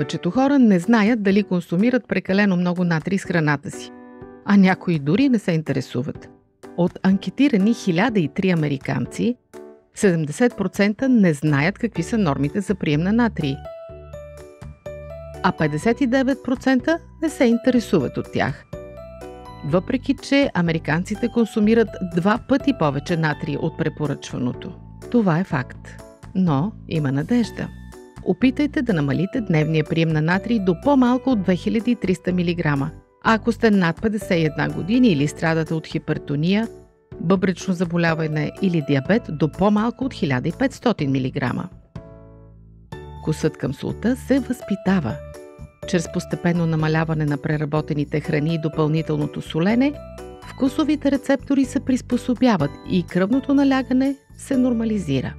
Повечето хора не знаят дали консумират прекалено много натрий с храната си, а някои дори не се интересуват. От анкетирани 1003 американци, 70% не знаят какви са нормите за прием на натрий, а 59% не се интересуват от тях. Въпреки че американците консумират 2 пъти повече натрий от препоръчваното. Това е факт. Но има надежда. Опитайте да намалите дневния прием на натрий до по-малко от 2300 мг. А ако сте над 51 години или страдате от хипертония, бъбречно заболяване или диабет, до по-малко от 1500 мг. Вкусът към солта се възпитава. Чрез постепенно намаляване на преработените храни и допълнителното солене, вкусовите рецептори се приспособяват и кръвното налягане се нормализира.